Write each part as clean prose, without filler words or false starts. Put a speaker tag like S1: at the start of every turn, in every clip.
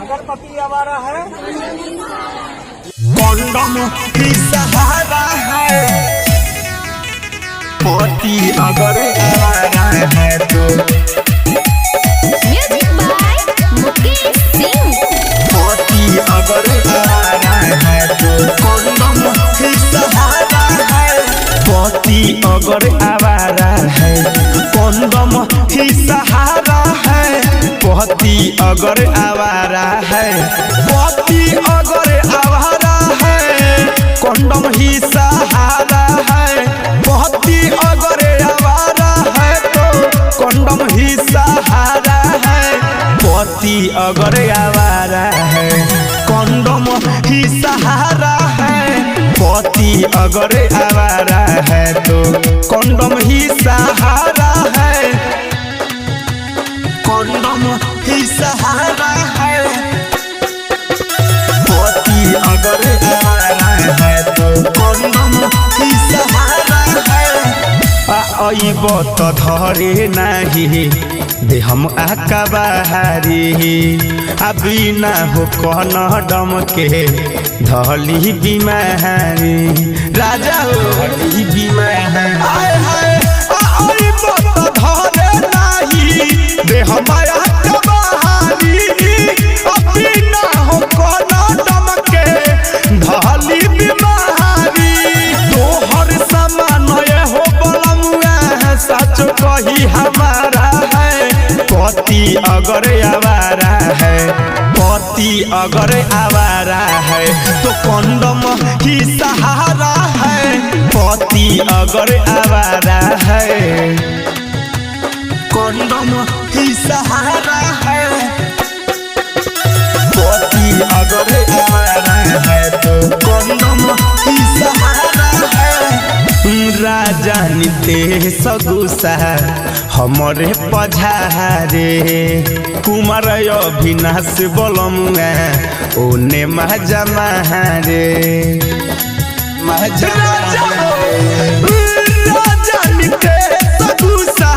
S1: अगर पति आवारा है
S2: कंडम ही सहारा है, पति अगर आवारा है तो
S3: म्यूजिक बाय मुकेश सिंह।
S2: पति अगर आवारा है तो कंडम ही सहारा है, पति अगर आवारा है कंडम ही सहारा है, पति अगर आवारा है, पति अगर आवारा है कंडम ही सहारा है, पति अगर आवारा है तो कंडम ही सहारा है, पति अगर आवारा है कंडम ही सहारा है, पति अगर आवारा है तो कंडम ही सहारा है, कंडम ही सहारा है, पति अगर आवारा है तो कंडम ही सहारा है। आइब तो धरे नहीं दे हम आका बहारी, अभी ना हो कंडम के धली बीमारी, राजा हो धली बीमारी। आइब तो धरे नहीं दे हम आका बहारी, अभी ना हो कंडम के धली बीमारी, तोहर समान हो बलमुआ सच कही हमारा है, पति अगर आवारा है, पति अगर आवारा है तो कंडम ही सहारा है, पति अगर आवारा है कंडम ही सहारा है, पति अगर आवारा है तो कंडम ही सहारा है। राजा नितेश गुस्सा हमरे पझारे, कुमार अविनाश बलमुआ ओने महजा महारे, राजा नितेश गुस्सा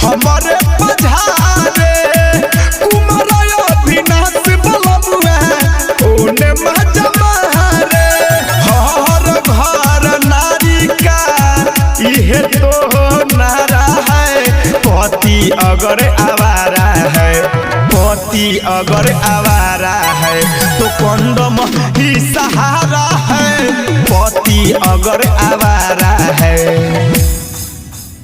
S2: हमरे पझारे, कुमार अविनाश बलमुआ ओने महजा महारे, हर घर नारी का यह तो नारा है, पति अगर आवारा है, पति अगर आवारा है तो कंडम ही सहारा है, पति अगर आवारा है।